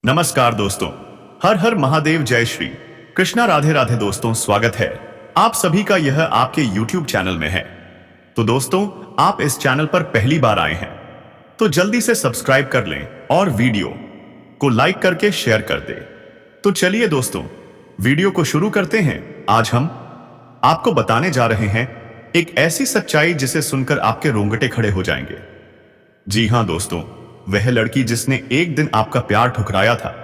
नमस्कार दोस्तों, हर हर महादेव, जय श्री कृष्णा, राधे राधे। दोस्तों, स्वागत है आप सभी का यह आपके YouTube चैनल में है। तो दोस्तों, आप इस चैनल पर पहली बार आए हैं तो जल्दी से सब्सक्राइब कर लें और वीडियो को लाइक करके शेयर कर दें। तो चलिए दोस्तों, वीडियो को शुरू करते हैं। आज हम आपको बताने जा रहे हैं एक ऐसी सच्चाई जिसे सुनकर आपके रोंगटे खड़े हो जाएंगे। जी हां दोस्तों, वह लड़की जिसने एक दिन आपका प्यार ठुकराया था,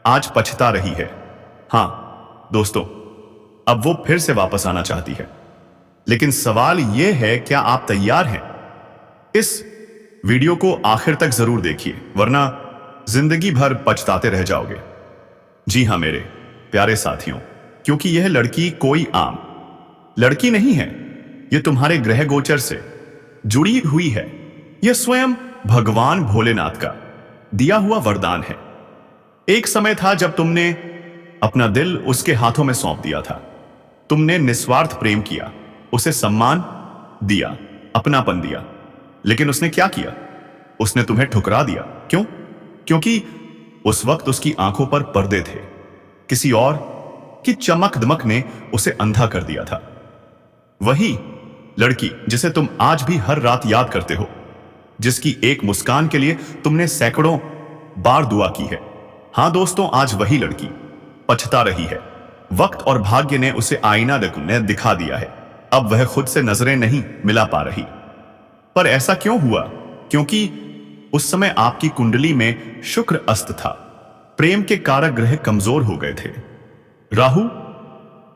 आज पछता रही है। हां दोस्तों, अब वो फिर से वापस आना चाहती है। लेकिन सवाल यह है, क्या आप तैयार हैं? इस वीडियो को आखिर तक जरूर देखिए, वरना जिंदगी भर पछताते रह जाओगे। जी हां मेरे प्यारे साथियों, क्योंकि यह लड़की कोई आम लड़की नहीं है। यह तुम्हारे ग्रह गोचर से जुड़ी हुई है। यह स्वयं भगवान भोलेनाथ का दिया हुआ वरदान है। एक समय था जब तुमने अपना दिल उसके हाथों में सौंप दिया था। तुमने निस्वार्थ प्रेम किया, उसे सम्मान दिया, अपनापन दिया। लेकिन उसने क्या किया? उसने तुम्हें ठुकरा दिया। क्यों? क्योंकि उस वक्त उसकी आंखों पर पर्दे थे। किसी और की चमक दमक ने उसे अंधा कर दिया था। वही लड़की जिसे तुम आज भी हर रात याद करते हो, जिसकी एक मुस्कान के लिए तुमने सैकड़ों बार दुआ की है। हां दोस्तों, आज वही लड़की पछता रही है। वक्त और भाग्य ने उसे आईना ने दिखा दिया है। अब वह खुद से नजरें नहीं मिला पा रही। पर ऐसा क्यों हुआ? क्योंकि उस समय आपकी कुंडली में शुक्र अस्त था। प्रेम के कारक ग्रह कमजोर हो गए थे। राहु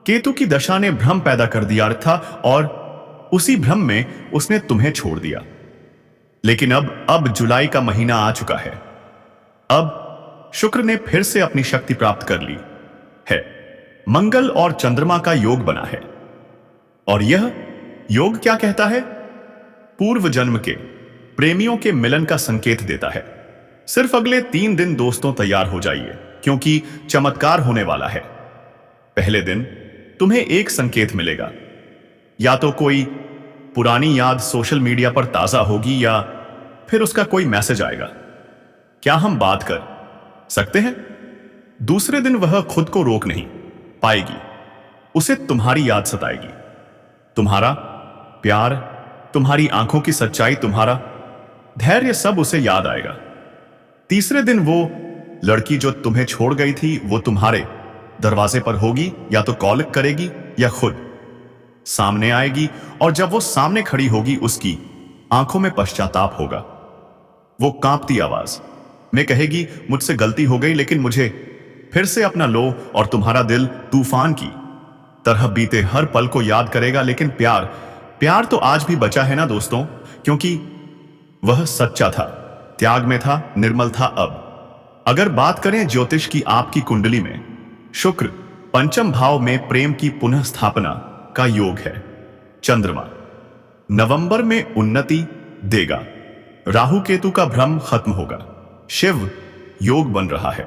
केतु की दशा ने भ्रम पैदा कर दिया था और उसी भ्रम में उसने तुम्हें छोड़ दिया। लेकिन अब जुलाई का महीना आ चुका है। अब शुक्र ने फिर से अपनी शक्ति प्राप्त कर ली है। मंगल और चंद्रमा का योग बना है। और यह योग क्या कहता है? पूर्व जन्म के प्रेमियों के मिलन का संकेत देता है। सिर्फ अगले 3 दिन दोस्तों तैयार हो जाइए, क्योंकि चमत्कार होने वाला है। पहले दिन तुम्हें एक संकेत मिलेगा। या तो कोई पुरानी याद सोशल मीडिया पर ताजा होगी, या फिर उसका कोई मैसेज आएगा। क्या हम बात कर सकते हैं? दूसरे दिन वह खुद को रोक नहीं पाएगी। उसे तुम्हारी याद सताएगी। तुम्हारा प्यार, तुम्हारी आंखों की सच्चाई, तुम्हारा धैर्य, सब उसे याद आएगा। तीसरे दिन वो लड़की जो तुम्हें छोड़ गई थी, वो तुम्हारे दरवाजे पर होगी। या तो कॉल करेगी या खुद सामने आएगी। और जब वो सामने खड़ी होगी, उसकी आंखों में पश्चाताप होगा। वो कांपती आवाज में कहेगी, मुझसे गलती हो गई, लेकिन मुझे फिर से अपना लो। और तुम्हारा दिल तूफान की तरह बीते हर पल को याद करेगा। लेकिन प्यार तो आज भी बचा है ना दोस्तों, क्योंकि वह सच्चा था, त्याग में था, निर्मल था। अब अगर बात करें ज्योतिष की, आपकी कुंडली में शुक्र पंचम भाव में प्रेम की पुनः स्थापना का योग है। चंद्रमा नवंबर में उन्नति देगा। राहु केतु का भ्रम खत्म होगा। शिव योग बन रहा है।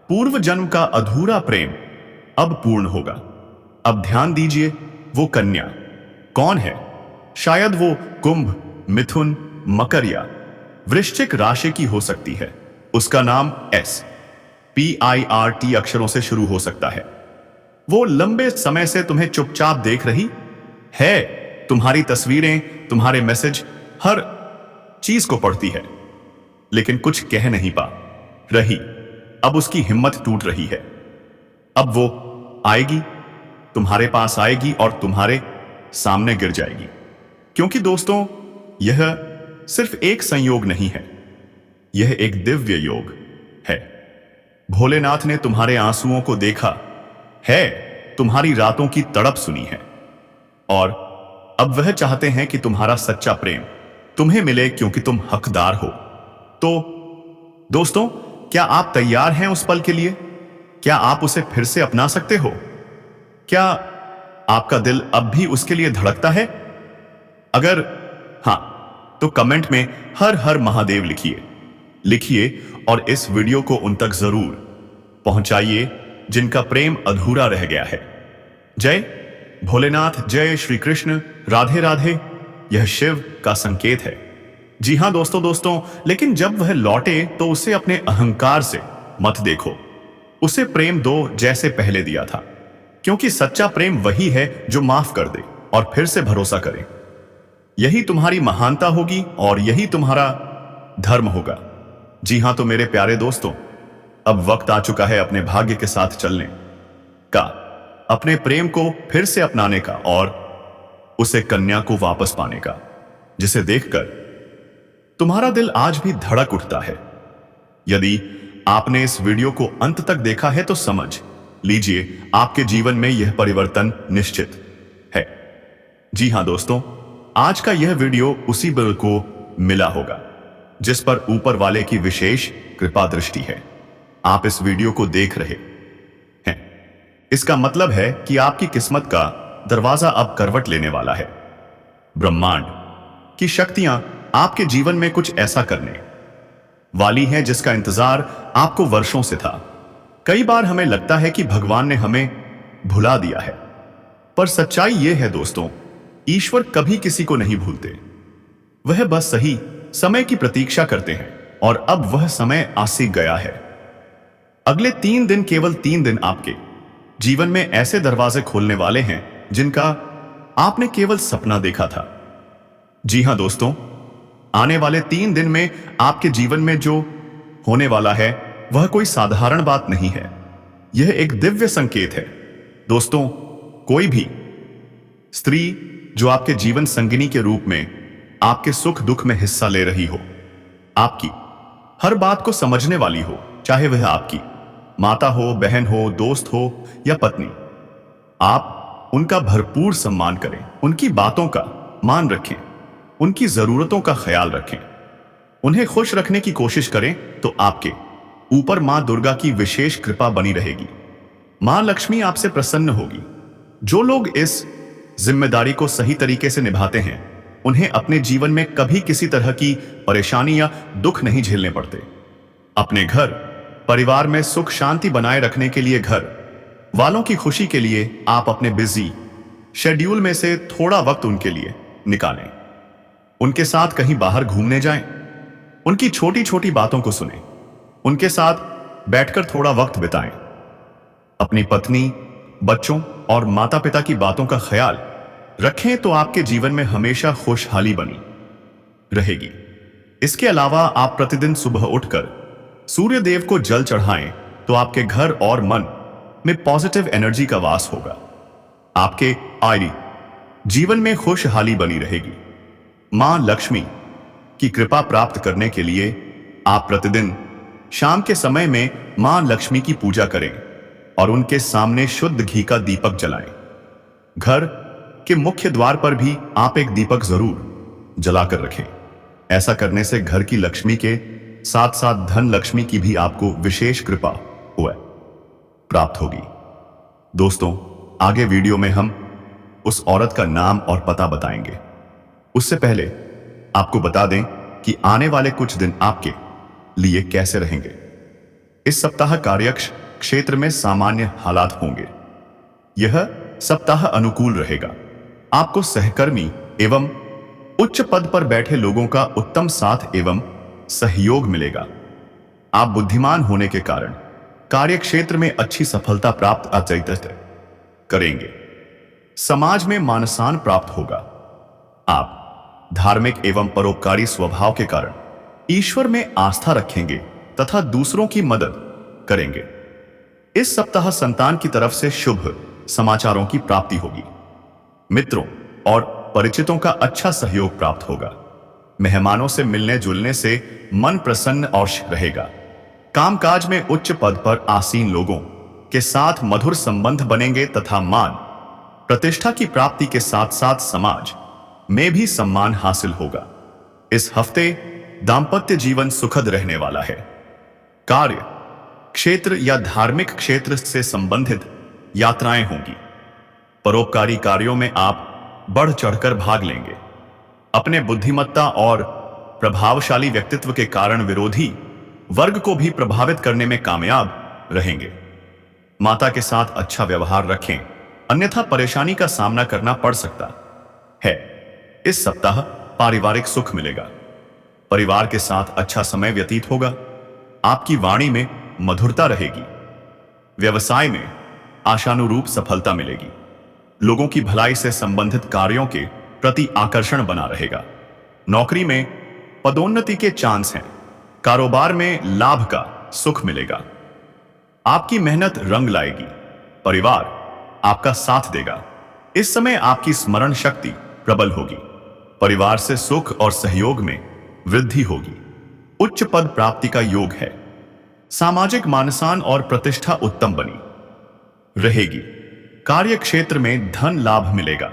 पूर्व जन्म का अधूरा प्रेम अब पूर्ण होगा। अब ध्यान दीजिए, वो कन्या कौन है? शायद वो कुंभ, मिथुन, मकर या वृश्चिक राशि की हो सकती है। उसका नाम SPIRT अक्षरों से शुरू हो सकता है। वो लंबे समय से तुम्हें चुपचाप देख रही है। तुम्हारी तस्वीरें, तुम्हारे मैसेज, हर चीज को पढ़ती है, लेकिन कुछ कह नहीं पा रही। अब उसकी हिम्मत टूट रही है। अब वो आएगी, तुम्हारे पास आएगी और तुम्हारे सामने गिर जाएगी। क्योंकि दोस्तों, यह सिर्फ एक संयोग नहीं है, यह एक दिव्य योग है। भोलेनाथ ने तुम्हारे आंसुओं को देखा है, तुम्हारी रातों की तड़प सुनी है। और अब वह चाहते हैं कि तुम्हारा सच्चा प्रेम तुम्हें मिले, क्योंकि तुम हकदार हो। तो दोस्तों, क्या आप तैयार हैं उस पल के लिए? क्या आप उसे फिर से अपना सकते हो? क्या आपका दिल अब भी उसके लिए धड़कता है? अगर हां, तो कमेंट में हर हर महादेव लिखिए और इस वीडियो को उन तक जरूर पहुंचाइए जिनका प्रेम अधूरा रह गया है। जय भोलेनाथ, जय श्री कृष्ण, राधे राधे। यह शिव का संकेत है। जी हां दोस्तों, लेकिन जब वह लौटे तो उसे अपने अहंकार से मत देखो। उसे प्रेम दो जैसे पहले दिया था, क्योंकि सच्चा प्रेम वही है जो माफ कर दे और फिर से भरोसा करे। यही तुम्हारी महानता होगी और यही तुम्हारा धर्म होगा। जी हां, तो मेरे प्यारे दोस्तों, अब वक्त आ चुका है अपने भाग्य के साथ चलने का, अपने प्रेम को फिर से अपनाने का और उसे कन्या को वापस पाने का, जिसे देखकर तुम्हारा दिल आज भी धड़क उठता है। यदि आपने इस वीडियो को अंत तक देखा है तो समझ लीजिए आपके जीवन में यह परिवर्तन निश्चित है। जी हां दोस्तों, आज का यह वीडियो उसी बल को मिला होगा जिस पर ऊपर वाले की विशेष कृपा दृष्टि है। आप इस वीडियो को देख रहे हैं, इसका मतलब है कि आपकी किस्मत का दरवाजा अब करवट लेने वाला है। ब्रह्मांड की शक्तियां आपके जीवन में कुछ ऐसा करने वाली हैं जिसका इंतजार आपको वर्षों से था। कई बार हमें लगता है कि भगवान ने हमें भुला दिया है, पर सच्चाई यह है दोस्तों, ईश्वर कभी किसी को नहीं भूलते। वह बस सही समय की प्रतीक्षा करते हैं और अब वह समय आसीन गया है। अगले 3 दिन, केवल 3 दिन आपके जीवन में ऐसे दरवाजे खोलने वाले हैं जिनका आपने केवल सपना देखा था। जी हां दोस्तों, आने वाले 3 दिन में आपके जीवन में जो होने वाला है वह कोई साधारण बात नहीं है। यह एक दिव्य संकेत है दोस्तों। कोई भी स्त्री जो आपके जीवन संगिनी के रूप में आपके सुख दुख में हिस्सा ले रही हो, आपकी हर बात को समझने वाली हो, चाहे वह आपकी माता हो, बहन हो, दोस्त हो या पत्नी, आप उनका भरपूर सम्मान करें, उनकी बातों का मान रखें, उनकी जरूरतों का ख्याल रखें, उन्हें खुश रखने की कोशिश करें, तो आपके ऊपर मां दुर्गा की विशेष कृपा बनी रहेगी। मां लक्ष्मी आपसे प्रसन्न होगी। जो लोग इस जिम्मेदारी को सही तरीके से निभाते हैं, उन्हें अपने जीवन में कभी किसी तरह की परेशानी या दुख नहीं झेलने पड़ते। अपने घर परिवार में सुख शांति बनाए रखने के लिए, घर वालों की खुशी के लिए आप अपने बिजी शेड्यूल में से थोड़ा वक्त उनके लिए निकालें। उनके साथ कहीं बाहर घूमने जाएं, उनकी छोटी छोटी बातों को सुनें, उनके साथ बैठकर थोड़ा वक्त बिताएं। अपनी पत्नी, बच्चों और माता पिता की बातों का ख्याल रखें तो आपके जीवन में हमेशा खुशहाली बनी रहेगी। इसके अलावा आप प्रतिदिन सुबह उठकर सूर्य देव को जल चढ़ाएं तो आपके घर और मन में पॉजिटिव एनर्जी का वास होगा। आपके आय जीवन में खुशहाली बनी रहेगी। मां लक्ष्मी की कृपा प्राप्त करने के लिए आप प्रतिदिन शाम के समय में मां लक्ष्मी की पूजा करें और उनके सामने शुद्ध घी का दीपक जलाएं। घर के मुख्य द्वार पर भी आप एक दीपक जरूर जलाकर रखें। ऐसा करने से घर की लक्ष्मी के साथ साथ धन लक्ष्मी की भी आपको विशेष कृपा प्राप्त होगी। दोस्तों, आगे वीडियो में हम उस औरत का नाम और पता बताएंगे। उससे पहले आपको बता दें कि आने वाले कुछ दिन आपके लिए कैसे रहेंगे। इस सप्ताह कार्य क्षेत्र में सामान्य हालात होंगे। यह सप्ताह अनुकूल रहेगा। आपको सहकर्मी एवं उच्च पद पर बैठे लोगों का उत्तम साथ एवं सहयोग मिलेगा। आप बुद्धिमान होने के कारण कार्य क्षेत्र में अच्छी सफलता प्राप्त करेंगे। समाज में मान सम्मान प्राप्त होगा। आप धार्मिक एवं परोपकारी स्वभाव के कारण ईश्वर में आस्था रखेंगे तथा दूसरों की मदद करेंगे। इस सप्ताह संतान की तरफ से शुभ समाचारों की प्राप्ति होगी। मित्रों और परिचितों का अच्छा सहयोग प्राप्त होगा। मेहमानों से मिलने जुलने से मन प्रसन्न और रहेगा। कामकाज में उच्च पद पर आसीन लोगों के साथ मधुर संबंध बनेंगे तथा मान प्रतिष्ठा की प्राप्ति के साथ साथ समाज में भी सम्मान हासिल होगा। इस हफ्ते दांपत्य जीवन सुखद रहने वाला है। कार्य क्षेत्र या धार्मिक क्षेत्र से संबंधित यात्राएं होंगी। परोपकारी कार्यों में आप बढ़ चढ़कर भाग लेंगे। अपने बुद्धिमत्ता और प्रभावशाली व्यक्तित्व के कारण विरोधी वर्ग को भी प्रभावित करने में कामयाब रहेंगे। माता के साथ अच्छा व्यवहार रखें, अन्यथा परेशानी का सामना करना पड़ सकता है। इस सप्ताह पारिवारिक सुख मिलेगा। परिवार के साथ अच्छा समय व्यतीत होगा। आपकी वाणी में मधुरता रहेगी। व्यवसाय में आशानुरूप सफलता मिलेगी। लोगों की भलाई से संबंधित कार्यों के प्रति आकर्षण बना रहेगा। नौकरी में पदोन्नति के चांस हैं। कारोबार में लाभ का सुख मिलेगा। आपकी मेहनत रंग लाएगी। परिवार आपका साथ देगा। इस समय आपकी स्मरण शक्ति प्रबल होगी। परिवार से सुख और सहयोग में वृद्धि होगी। उच्च पद प्राप्ति का योग है। सामाजिक मानसान और प्रतिष्ठा उत्तम बनी रहेगी। कार्य क्षेत्र में धन लाभ मिलेगा।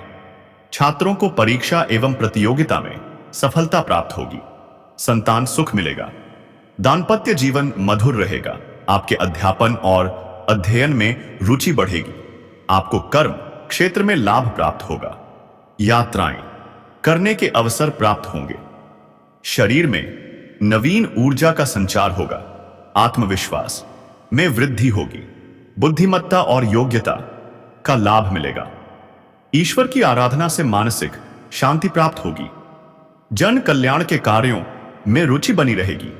छात्रों को परीक्षा एवं प्रतियोगिता में सफलता प्राप्त होगी। संतान सुख मिलेगा। दांपत्य जीवन मधुर रहेगा। आपके अध्यापन और अध्ययन में रुचि बढ़ेगी। आपको कर्म क्षेत्र में लाभ प्राप्त होगा। यात्राएं करने के अवसर प्राप्त होंगे। शरीर में नवीन ऊर्जा का संचार होगा। आत्मविश्वास में वृद्धि होगी। बुद्धिमत्ता और योग्यता का लाभ मिलेगा। ईश्वर की आराधना से मानसिक शांति प्राप्त होगी। जन कल्याण के कार्यों में रुचि बनी रहेगी।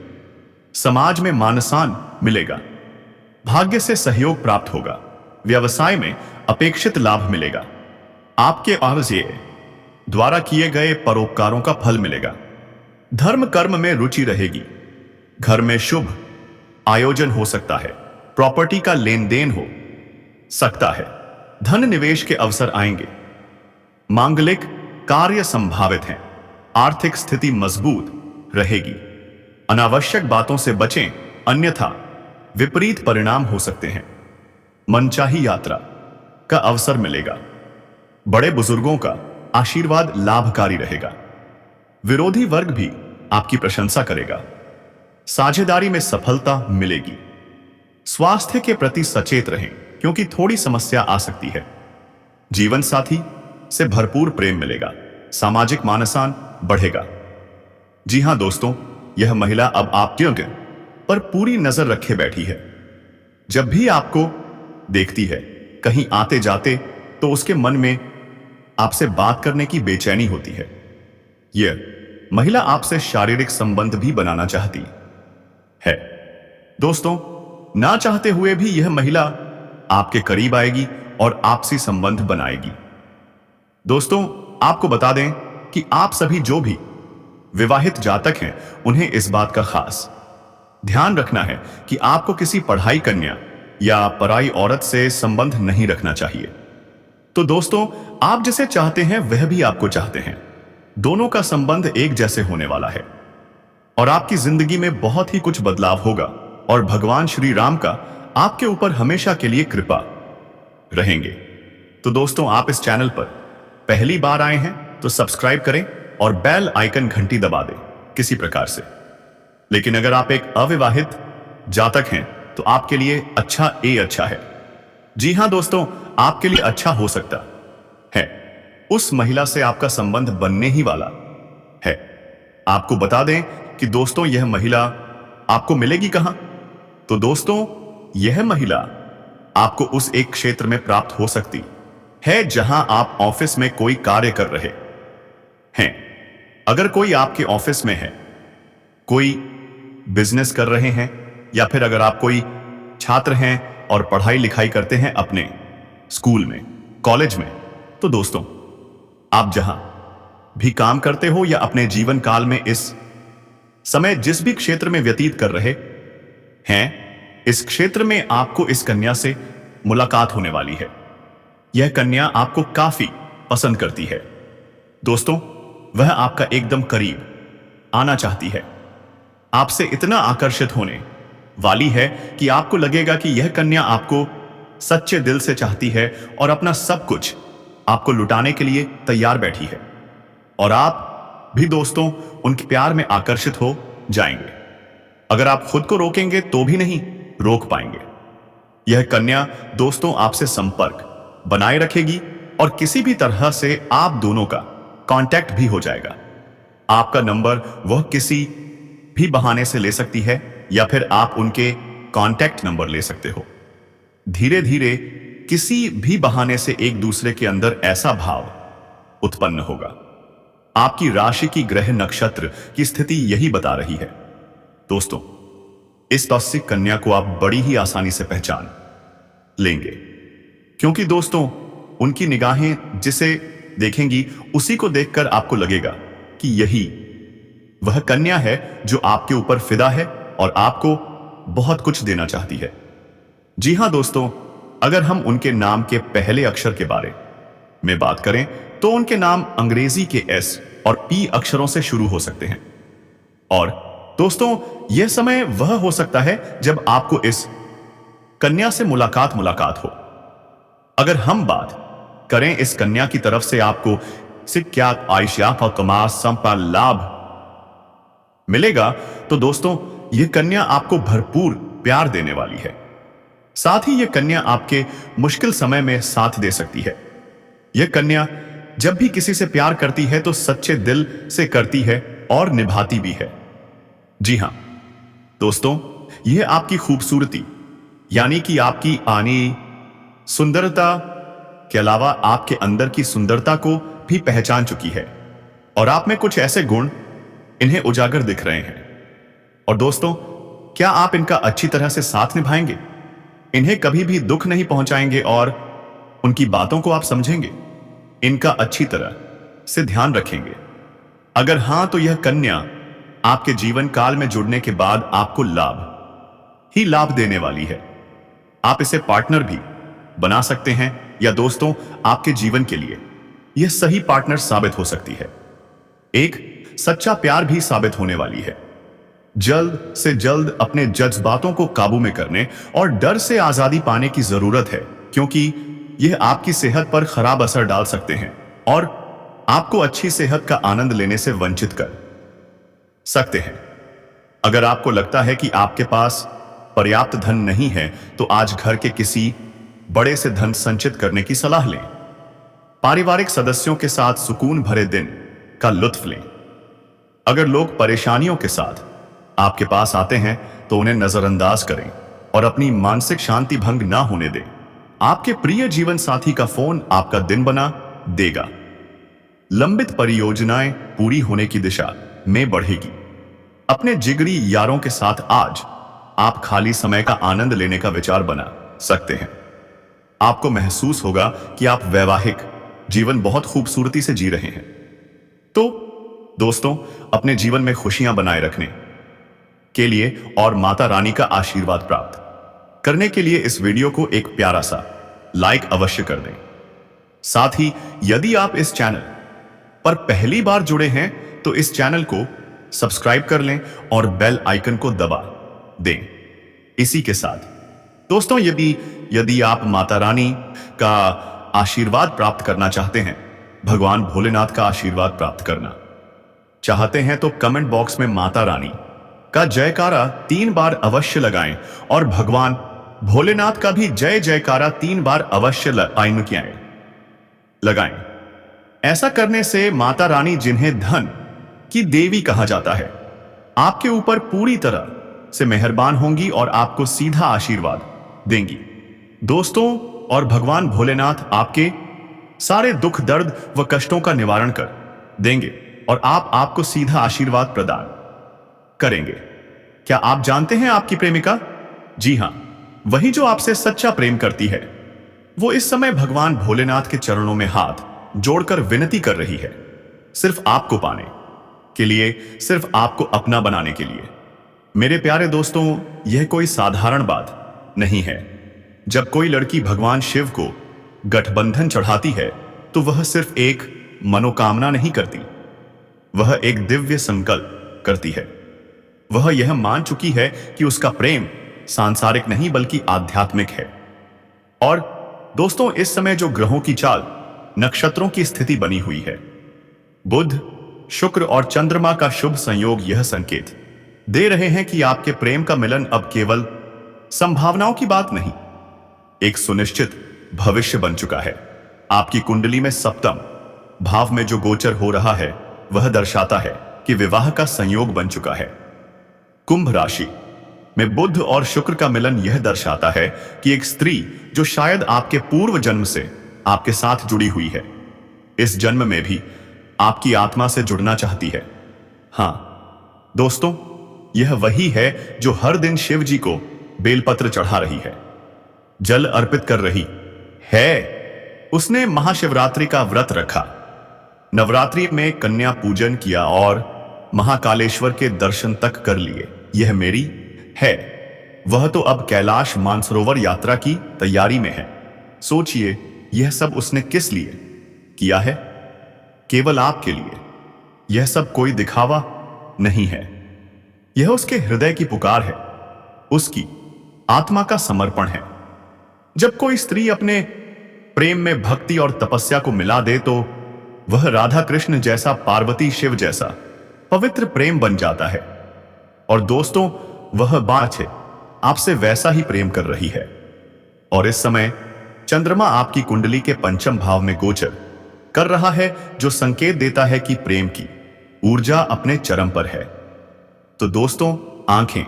समाज में मानसान मिलेगा। भाग्य से सहयोग प्राप्त होगा। व्यवसाय में अपेक्षित लाभ मिलेगा। आपके आवाज़ द्वारा किए गए परोपकारों का फल मिलेगा। धर्म कर्म में रुचि रहेगी। घर में शुभ आयोजन हो सकता है। प्रॉपर्टी का लेन देन हो सकता है। धन निवेश के अवसर आएंगे। मांगलिक कार्य संभावित हैं। आर्थिक स्थिति मजबूत रहेगी। अनावश्यक बातों से बचें, अन्यथा विपरीत परिणाम हो सकते हैं। मनचाही यात्रा का अवसर मिलेगा। बड़े बुजुर्गों का आशीर्वाद लाभकारी रहेगा। विरोधी वर्ग भी आपकी प्रशंसा करेगा। साझेदारी में सफलता मिलेगी। स्वास्थ्य के प्रति सचेत रहें, क्योंकि थोड़ी समस्या आ सकती है। जीवन साथी से भरपूर प्रेम मिलेगा। सामाजिक मानसान बढ़ेगा। जी हां दोस्तों, यह महिला अब आपके पर पूरी नजर रखे बैठी है। जब भी आपको देखती है कहीं आते जाते, तो उसके मन में आपसे बात करने की बेचैनी होती है। यह महिला आपसे शारीरिक संबंध भी बनाना चाहती है। दोस्तों, ना चाहते हुए भी यह महिला आपके करीब आएगी और आपसी संबंध बनाएगी। दोस्तों, आपको बता दें कि आप सभी जो भी विवाहित जातक हैं, उन्हें इस बात का खास ध्यान रखना है कि आपको किसी पढ़ाई कन्या या पराई औरत से संबंध नहीं रखना चाहिए। तो दोस्तों, आप जिसे चाहते हैं वह भी आपको चाहते हैं। दोनों का संबंध एक जैसे होने वाला है और आपकी जिंदगी में बहुत ही कुछ बदलाव होगा और भगवान श्री राम का आपके ऊपर हमेशा के लिए कृपा रहेंगे। तो दोस्तों, आप इस चैनल पर पहली बार आए हैं तो सब्सक्राइब करें और बेल आइकन घंटी दबा दें किसी प्रकार से। लेकिन अगर आप एक अविवाहित जातक हैं तो आपके लिए अच्छा है। जी हां दोस्तों, आपके लिए अच्छा हो सकता है। उस महिला से आपका संबंध बनने ही वाला है। आपको बता दें कि दोस्तों, यह महिला आपको मिलेगी कहां? तो दोस्तों, यह महिला आपको उस एक क्षेत्र में प्राप्त हो सकती है जहां आप ऑफिस में कोई कार्य कर रहे हैं। अगर कोई आपके ऑफिस में है, कोई बिजनेस कर रहे हैं, या फिर अगर आप कोई छात्र हैं और पढ़ाई लिखाई करते हैं अपने स्कूल में, कॉलेज में, तो दोस्तों, आप जहां भी काम करते हो या अपने जीवन काल में इस समय जिस भी क्षेत्र में व्यतीत कर रहे हैं, इस क्षेत्र में आपको इस कन्या से मुलाकात होने वाली है। यह कन्या आपको काफी पसंद करती है। दोस्तों, वह आपका एकदम करीब आना चाहती है। आपसे इतना आकर्षित होने वाली है कि आपको लगेगा कि यह कन्या आपको सच्चे दिल से चाहती है और अपना सब कुछ आपको लुटाने के लिए तैयार बैठी है। और आप भी दोस्तों उनके प्यार में आकर्षित हो जाएंगे। अगर आप खुद को रोकेंगे तो भी नहीं रोक पाएंगे। यह कन्या दोस्तों आपसे संपर्क बनाए रखेगी और किसी भी तरह से आप दोनों का कांटेक्ट भी हो जाएगा। आपका नंबर वह किसी भी बहाने से ले सकती है या फिर आप उनके कांटेक्ट नंबर ले सकते हो। धीरे धीरे किसी भी बहाने से एक दूसरे के अंदर ऐसा भाव उत्पन्न होगा। आपकी राशि की ग्रह नक्षत्र की स्थिति यही बता रही है। दोस्तों, इस टॉक्सिक कन्या को आप बड़ी ही आसानी से पहचान लेंगे, क्योंकि दोस्तों उनकी निगाहें जिसे देखेंगी उसी को देखकर आपको लगेगा कि यही वह कन्या है जो आपके ऊपर फिदा है और आपको बहुत कुछ देना चाहती है। जी हां दोस्तों, अगर हम उनके नाम के पहले अक्षर के बारे में बात करें तो उनके नाम अंग्रेजी के एस और पी अक्षरों से शुरू हो सकते हैं। और दोस्तों यह समय वह हो सकता है जब आपको इस कन्या से मुलाकात हो। अगर हम बात करें इस कन्या की तरफ से आपको क्या आयशा कमा संपन्न लाभ मिलेगा, तो दोस्तों यह कन्या आपको भरपूर प्यार देने वाली है। साथ ही यह कन्या आपके मुश्किल समय में साथ दे सकती है। यह कन्या जब भी किसी से प्यार करती है तो सच्चे दिल से करती है और निभाती भी है। जी हां दोस्तों, यह आपकी खूबसूरती यानी कि आपकी आनी सुंदरता के अलावा आपके अंदर की सुंदरता को भी पहचान चुकी है और आप में कुछ ऐसे गुण इन्हें उजागर दिख रहे हैं। और दोस्तों, क्या आप इनका अच्छी तरह से साथ निभाएंगे? इन्हें कभी भी दुख नहीं पहुंचाएंगे और उनकी बातों को आप समझेंगे, इनका अच्छी तरह से ध्यान रखेंगे? अगर हां, तो यह कन्या आपके जीवन काल में जुड़ने के बाद आपको लाभ देने वाली है। आप इसे पार्टनर भी बना सकते हैं या दोस्तों आपके जीवन के लिए यह सही पार्टनर साबित हो सकती है। एक सच्चा प्यार भी साबित होने वाली है। जल्द से जल्द अपने जज्बातों को काबू में करने और डर से आजादी पाने की जरूरत है, क्योंकि यह आपकी सेहत पर खराब असर डाल सकते हैं और आपको अच्छी सेहत का आनंद लेने से वंचित कर सकते हैं। अगर आपको लगता है कि आपके पास पर्याप्त धन नहीं है, तो आज घर के किसी बड़े से धन संचित करने की सलाह लें। पारिवारिक सदस्यों के साथ सुकून भरे दिन का लुत्फ लें। अगर लोग परेशानियों के साथ आपके पास आते हैं तो उन्हें नजरअंदाज करें और अपनी मानसिक शांति भंग ना होने दें। आपके प्रिय जीवन साथी का फोन आपका दिन बना देगा। लंबित परियोजनाएं पूरी होने की दिशा में बढ़ेगी। अपने जिगरी यारों के साथ आज आप खाली समय का आनंद लेने का विचार बना सकते हैं। आपको महसूस होगा कि आप वैवाहिक जीवन बहुत खूबसूरती से जी रहे हैं। तो दोस्तों, अपने जीवन में खुशियां बनाए रखने के लिए और माता रानी का आशीर्वाद प्राप्त करने के लिए इस वीडियो को एक प्यारा सा लाइक अवश्य कर दें। साथ ही यदि आप इस चैनल पर पहली बार जुड़े हैं तो इस चैनल को सब्सक्राइब कर लें और बेल आइकन को दबा दें। इसी के साथ दोस्तों, यदि आप माता रानी का आशीर्वाद प्राप्त करना चाहते हैं, भगवान भोलेनाथ का आशीर्वाद प्राप्त करना चाहते हैं, तो कमेंट बॉक्स में माता रानी का जयकारा 3 बार अवश्य लगाएं और भगवान भोलेनाथ का भी जय जयकारा 3 बार अवश्य लगाएं। ऐसा करने से माता रानी, जिन्हें धन की देवी कहा जाता है, आपके ऊपर पूरी तरह से मेहरबान होंगी और आपको सीधा आशीर्वाद देंगी। दोस्तों, और भगवान भोलेनाथ आपके सारे दुख दर्द व कष्टों का निवारण कर देंगे और आपको सीधा आशीर्वाद प्रदान करेंगे। क्या आप जानते हैं आपकी प्रेमिका? जी हां, वही जो आपसे सच्चा प्रेम करती है, वो इस समय भगवान भोलेनाथ के चरणों में हाथ जोड़कर विनती कर रही है, सिर्फ आपको पाने के लिए, सिर्फ आपको अपना बनाने के लिए। मेरे प्यारे दोस्तों, यह कोई साधारण बात नहीं है। जब कोई लड़की भगवान शिव को गठबंधन चढ़ाती है तो वह सिर्फ एक मनोकामना नहीं करती, वह एक दिव्य संकल्प करती है। वह यह मान चुकी है कि उसका प्रेम सांसारिक नहीं बल्कि आध्यात्मिक है। और दोस्तों, इस समय जो ग्रहों की चाल, नक्षत्रों की स्थिति बनी हुई है, बुध, शुक्र और चंद्रमा का शुभ संयोग यह संकेत दे रहे हैं कि आपके प्रेम का मिलन अब केवल संभावनाओं की बात नहीं, एक सुनिश्चित भविष्य बन चुका है। आपकी कुंडली में सप्तम भाव में जो गोचर हो रहा है वह दर्शाता है कि विवाह का संयोग बन चुका है। कुंभ राशि में बुध और शुक्र का मिलन यह दर्शाता है कि एक स्त्री जो शायद आपके पूर्व जन्म से आपके साथ जुड़ी हुई है, इस जन्म में भी आपकी आत्मा से जुड़ना चाहती है। हां दोस्तों, यह वही है जो हर दिन शिव जी को बेलपत्र चढ़ा रही है, जल अर्पित कर रही है। उसने महाशिवरात्रि का व्रत रखा, नवरात्रि में कन्या पूजन किया और महाकालेश्वर के दर्शन तक कर लिए। यह मेरी है। वह तो अब कैलाश मानसरोवर यात्रा की तैयारी में है। सोचिए, यह सब उसने किस लिए किया है? केवल आपके लिए। यह सब कोई दिखावा नहीं है, यह उसके हृदय की पुकार है, उसकी आत्मा का समर्पण है। जब कोई स्त्री अपने प्रेम में भक्ति और तपस्या को मिला दे तो वह राधा कृष्ण जैसा, पार्वती शिव जैसा पवित्र प्रेम बन जाता है। और दोस्तों, वह बात है आपसे वैसा ही प्रेम कर रही है। और इस समय चंद्रमा आपकी कुंडली के पंचम भाव में गोचर कर रहा है, जो संकेत देता है कि प्रेम की ऊर्जा अपने चरम पर है। तो दोस्तों, आंखें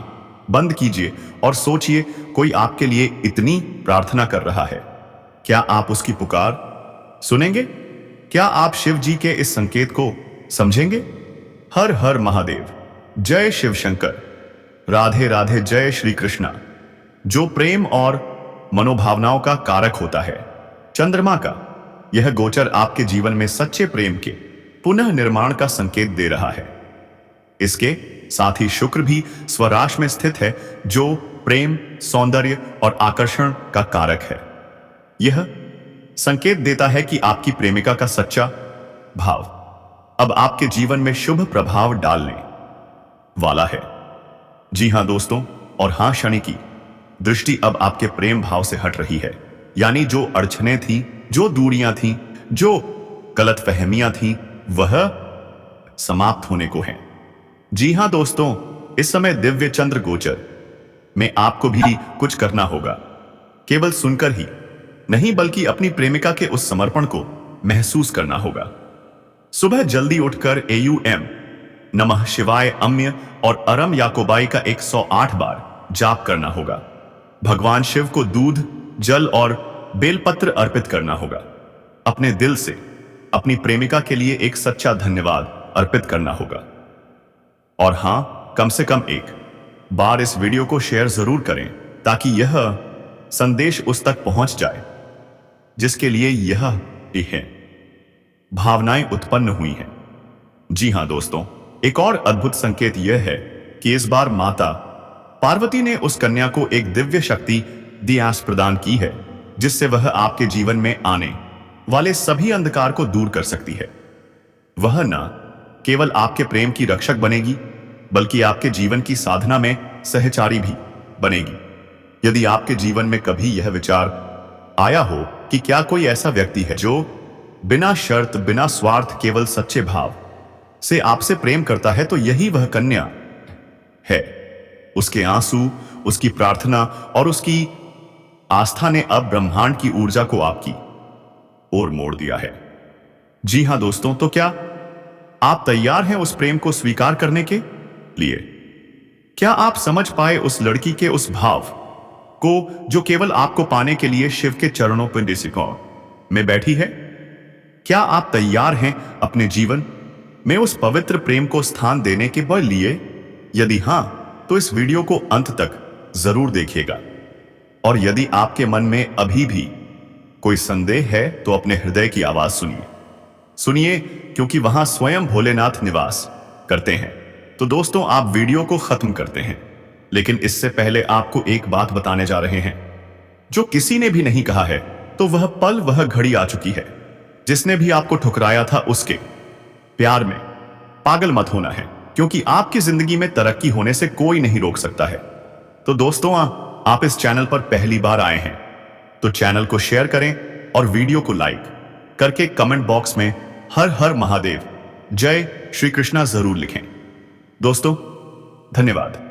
बंद कीजिए और सोचिए, कोई आपके लिए इतनी प्रार्थना कर रहा है। क्या आप उसकी पुकार सुनेंगे? क्या आप शिव जी के इस संकेत को समझेंगे? हर हर महादेव, जय शिव शंकर, राधे राधे, जय श्री कृष्णा। जो प्रेम और मनोभावनाओं का कारक होता है, चंद्रमा का यह गोचर आपके जीवन में सच्चे प्रेम के पुनः निर्माण का संकेत दे रहा है। इसके साथ ही शुक्र भी स्वराश में स्थित है, जो प्रेम, सौंदर्य और आकर्षण का कारक है। यह संकेत देता है कि आपकी प्रेमिका का सच्चा भाव अब आपके जीवन में शुभ प्रभाव डालने वाला है। जी हां दोस्तों, और हां, शनि की दृष्टि अब आपके प्रेम भाव से हट रही है। यानी जो अड़चने थी, जो दूरियां थी, जो गलतफहमियां थी, वह समाप्त होने को हैं। जी हां दोस्तों, इस समय दिव्य चंद्र गोचर में आपको भी कुछ करना होगा। केवल सुनकर ही नहीं, बल्कि अपनी प्रेमिका के उस समर्पण को महसूस करना होगा। सुबह जल्दी उठकर AUM नमः शिवाय, अम्य और अरम याकोबाई का 108 बार जाप करना होगा। भगवान शिव को दूध, जल और बेलपत्र अर्पित करना होगा। अपने दिल से अपनी प्रेमिका के लिए एक सच्चा धन्यवाद अर्पित करना होगा। और हां, कम से कम एक बार इस वीडियो को शेयर जरूर करें, ताकि यह संदेश उस तक पहुंच जाए जिसके लिए यह है भावनाएं उत्पन्न हुई हैं। जी हां दोस्तों, एक और अद्भुत संकेत यह है कि इस बार माता पार्वती ने उस कन्या को एक दिव्य शक्ति दियास प्रदान की है, जिससे वह आपके जीवन में आने वाले सभी अंधकार को दूर कर सकती है। वह न केवल आपके प्रेम की रक्षक बनेगी, बल्कि आपके जीवन की साधना में सहचारी भी बनेगी। यदि आपके जीवन में कभी यह विचार आया हो कि क्या कोई ऐसा व्यक्ति है जो बिना शर्त, बिना स्वार्थ, केवल सच्चे भाव से आपसे प्रेम करता है, तो यही वह कन्या है। उसके आंसू, उसकी प्रार्थना और उसकी आस्था ने अब ब्रह्मांड की ऊर्जा को आपकी ओर मोड़ दिया है। जी हां दोस्तों, तो क्या आप तैयार हैं उस प्रेम को स्वीकार करने के लिए? क्या आप समझ पाए उस लड़की के उस भाव को, जो केवल आपको पाने के लिए शिव के चरणों पर में बैठी है? क्या आप तैयार हैं अपने जीवन में उस पवित्र प्रेम को स्थान देने के लिए? यदि हां, तो इस वीडियो को अंत तक जरूर देखिएगा। और यदि आपके मन में अभी भी कोई संदेह है, तो अपने हृदय की आवाज सुनिए, क्योंकि वहां स्वयं भोलेनाथ निवास करते हैं। तो दोस्तों, आप वीडियो को खत्म करते हैं, लेकिन इससे पहले आपको एक बात बताने जा रहे हैं जो किसी ने भी नहीं कहा है। तो वह पल, वह घड़ी आ चुकी है जिसने भी आपको ठुकराया था, उसके प्यार में पागल मत होना है, क्योंकि आपकी जिंदगी में तरक्की होने से कोई नहीं रोक सकता है। तो दोस्तों, आप इस चैनल पर पहली बार आए हैं तो चैनल को शेयर करें और वीडियो को लाइक करके कमेंट बॉक्स में हर हर महादेव, जय श्री कृष्णा जरूर लिखें। दोस्तों, धन्यवाद।